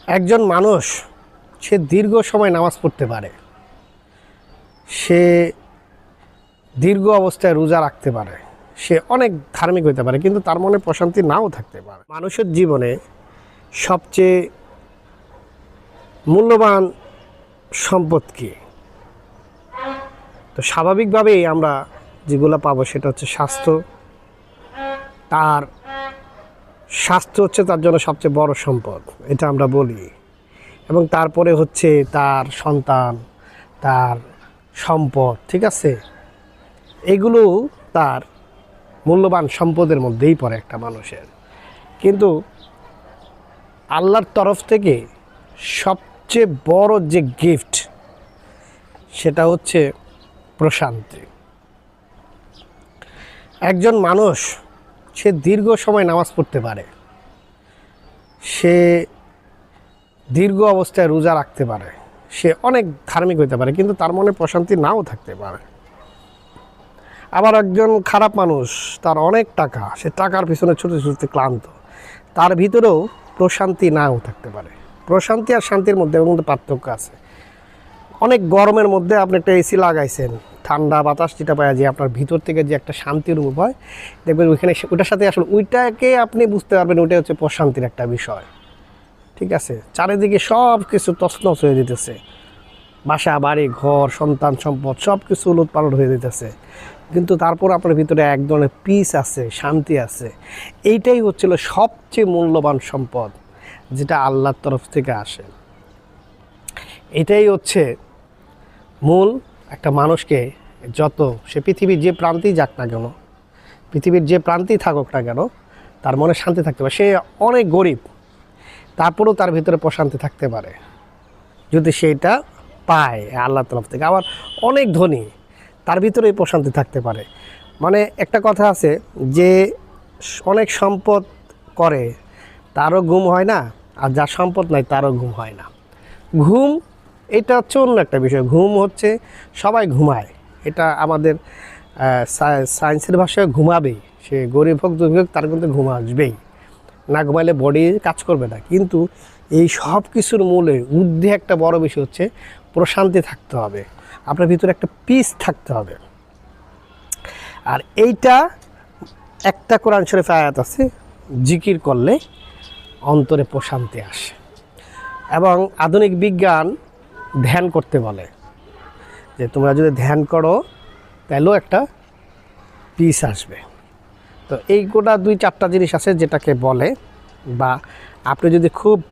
একজন মানুষ সে দীর্ঘ সময় নামাজ পড়তে পারে, সে দীর্ঘ অবস্থায় রোজা রাখতে পারে, সে অনেক ধার্মিক হতে পারে, কিন্তু তার মনে প্রশান্তি নাও থাকতে পারে। মানুষের জীবনে সবচেয়ে মূল্যবান সম্পদ কি? তো স্বাভাবিকভাবেই আমরা যেগুলো পাবো সেটা হচ্ছে স্বাস্থ্য। তার স্বাস্থ্য হচ্ছে তার জন্য সবচেয়ে বড় সম্পদ, এটা আমরা বলি। এবং তারপরে হচ্ছে তার সন্তান, তার সম্পদ, ঠিক আছে? এগুলো তার মূল্যবান সম্পদের মধ্যেই পড়ে একটা মানুষের। কিন্তু আল্লাহর তরফ থেকে সবচেয়ে বড় যে গিফট সেটা হচ্ছে প্রশান্তি। একজন মানুষ সে দীর্ঘ সময় নামাজ পড়তে পারে, সে দীর্ঘ অবস্থায় রোজা রাখতে পারে, সে অনেক ধার্মিক হতে পারে, কিন্তু তার মনে প্রশান্তি নাও থাকতে পারে। আবার একজন খারাপ মানুষ, তার অনেক টাকা, সে টাকার পিছনে ছুটে ছুটতে ক্লান্ত, তার ভিতরেও প্রশান্তি নাও থাকতে পারে। প্রশান্তি আর শান্তির মধ্যে কিন্তু পার্থক্য আছে। অনেক গরমের মধ্যে আপনি একটা এসি লাগাইছেন, ঠান্ডা বাতাস যেটা পাওয়া যায়, আপনার ভিতর থেকে যে একটা শান্তির অনুভব হয়, দেখবেন ওইখানে ওইটার সাথে আসলে ওইটাকে আপনি বুঝতে পারবেন ওইটাই হচ্ছে প্রশান্তির একটা বিষয়, ঠিক আছে? চারিদিকে সব কিছু তছনছ হয়ে যেতেছে, বাসা বাড়ি ঘর সন্তান সম্পদ সব কিছু উলটপালট হয়ে যেতেছে, কিন্তু তারপর আপনার ভিতরে এক ধরনের পিস আছে, শান্তি আছে। এইটাই হচ্ছিল সবচেয়ে মূল্যবান সম্পদ, যেটা আল্লাহর তরফ থেকে আসে। এটাই হচ্ছে মূল একটা মানুষকে, যত সে পৃথিবীর যে প্রান্তেই যাক না কেন, পৃথিবীর যে প্রান্তেই থাকুক না কেন, তার মনে শান্তি থাকতে পারে। সে অনেক গরিব, তারপরেও তার ভিতরে প্রশান্তি থাকতে পারে যদি সেইটা পায় আল্লাহর তরফ থেকে। আবার অনেক ধনী, তার ভিতরে এই প্রশান্তি থাকতে পারে। মানে একটা কথা আছে যে অনেক সম্পদ করে তারও ঘুম হয় না, আর যার সম্পদ নাই তারও ঘুম হয় না। ঘুম এটা হচ্ছে অন্য একটা বিষয়। ঘুম হচ্ছে সবাই ঘুমায়, এটা আমাদের সায়েন্সের ভাষায় ঘুমাবেই। সে গরিব হোক দুর্বল হোক, তার কিন্তু ঘুম আসবেই, না ঘুমাইলে বডি কাজ করবে না। কিন্তু এই সব কিছুর মূলে ঊর্ধ্বে একটা বড় বিষয় হচ্ছে প্রশান্তি থাকতে হবে, আপনার ভিতরে একটা পিস থাকতে হবে। আর এইটা একটা কোরআন শরীফ আয়াত আছে, জিকির করলে অন্তরে প্রশান্তি আসে। এবং আধুনিক বিজ্ঞান ধ্যান করতে বলে, যে তোমরা যদি ধ্যান করো তাহলেও একটা পিস আসবে। তো এই গোটা 2-4টা জিনিস আছে যেটাকে বলে, বা আপনি যদি খুব